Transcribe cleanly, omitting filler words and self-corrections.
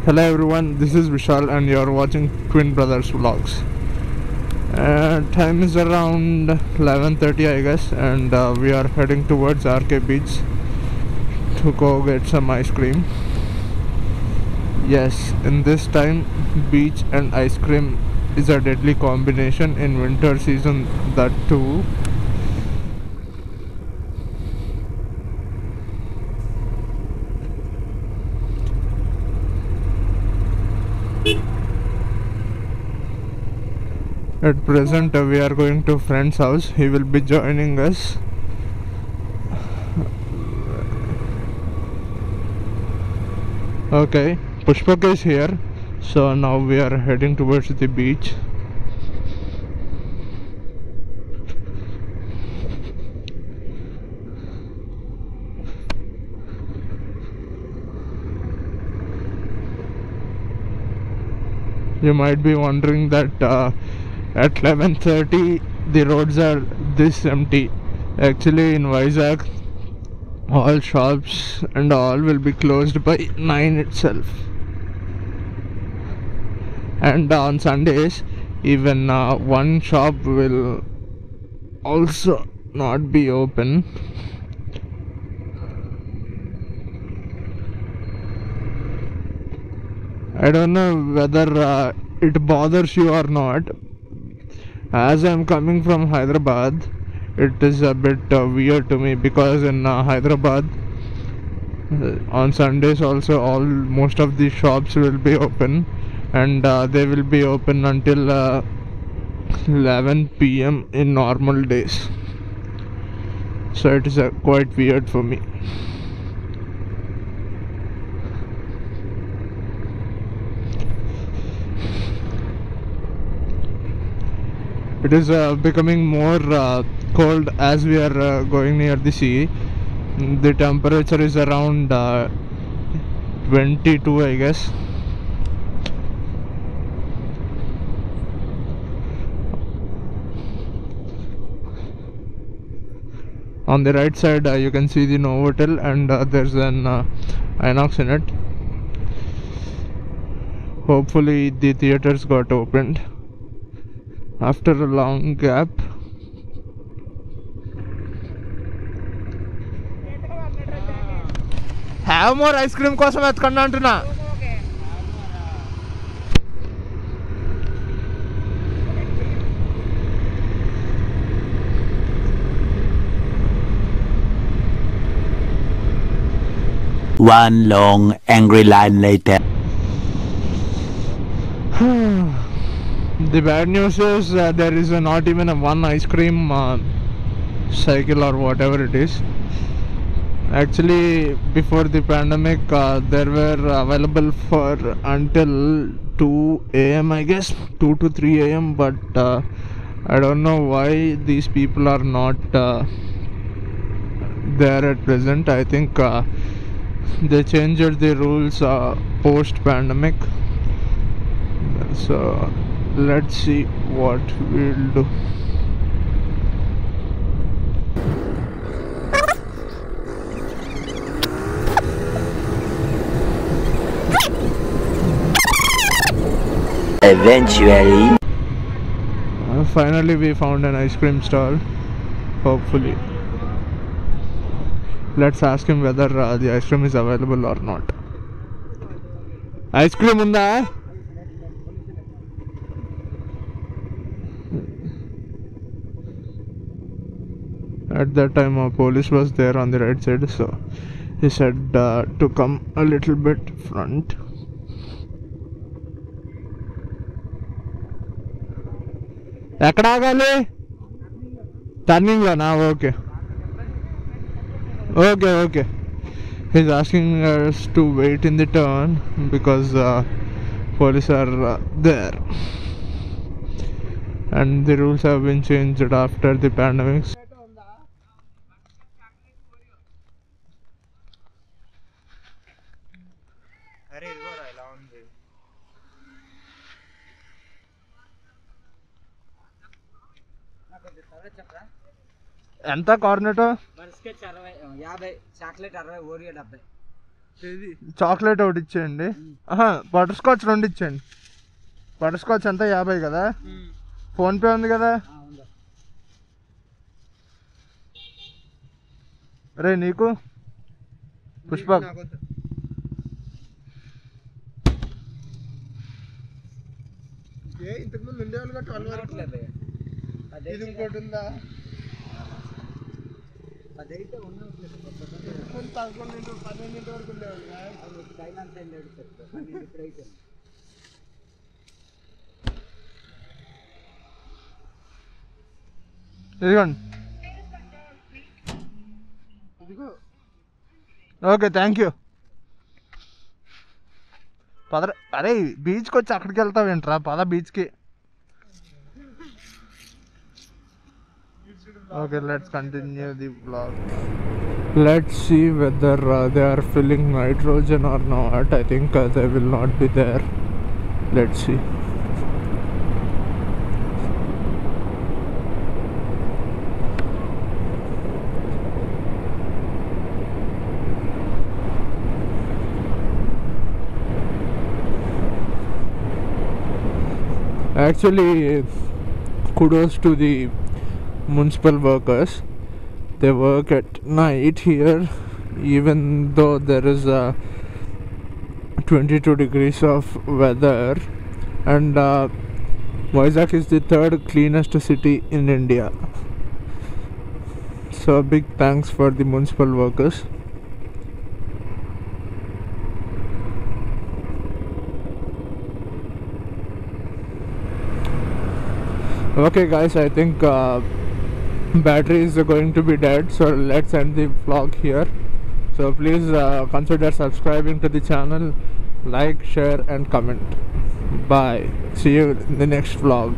Hello everyone, this is Vishal and you're watching Twin Brothers Vlogs. Time is around 11:30 I guess, and we are heading towards RK Beach to go get some ice cream. Yes, in this time, beach and ice cream is a deadly combination in winter season, that too. At present, we are going to friend's house. He will be joining us. Okay, Pushpak is here. So now we are heading towards the beach. You might be wondering that at 11:30 the roads are this empty. Actually, in Vizag, all shops and all will be closed by 9 itself. And on Sundays, even one shop will also not be open. I don't know whether it bothers you or not. As I'm coming from Hyderabad, it is a bit weird to me because in Hyderabad, on Sundays also most of the shops will be open, and they will be open until 11 p.m. in normal days. So it is quite weird for me. It is becoming more cold as we are going near the sea. The temperature is around 22 I guess. On the right side you can see the Novotel, and there's an Inox in it. Hopefully the theaters got opened after a long gap. Have more ice cream కోసం వెతకండి అంటున్నా. One long angry line later. The bad news is there is not even one ice cream cycle or whatever it is. Actually, before the pandemic, there were available for until 2 a.m. I guess, 2 to 3 a.m. But I don't know why these people are not there at present. I think they changed the rules post-pandemic. So let's see what we'll do. Eventually, finally we found an ice cream stall. Hopefully, let's ask him whether the ice cream is available or not. Ice cream unda? At that time police was there on the right side, so he said to come a little bit front. ఎక్కడ ఆగాలి? Turning లోనా? Okay okay okay. He's asking us to wait in the turn because police are there, and the rules have been changed after the pandemic. ఎంత కార్నెట్? 50 chocolate 60 Oreo 70. Chocolate ఒకటి ఇచ్చేయండి. Butter scotch 2 ఇచ్చేయండి. Butter scotch అంతా 50 కదా. PhonePe ఉంది కదా. రే నీకు పుష్ప ఇంతకుముందు ఉండేవాళ్ళు 12 వరకు. ఇది ఇంకోటి ఉందా? అదైతే ఉన్న 11 12 వరకు ఉండేవాళ్ళు. ఇదిగోండి. Okay thank you. పద. అరే బీచ్కి వచ్చి అక్కడికి వెళ్తావేంట్రా? పద బీచ్కి. Okay, let's continue the vlog. Let's see whether they are filling nitrogen or not. I think they will not be there. Let's see. Actually, kudos to the municipal workers. They work at night here even though there is 22 degrees of weather, and Vizag is the 3rd cleanest city in India. So big thanks for the municipal workers. Okay guys, I think battery is going to be dead, so let's end the vlog here. So please consider subscribing to the channel, like, share and comment. Bye. See you in the next vlog.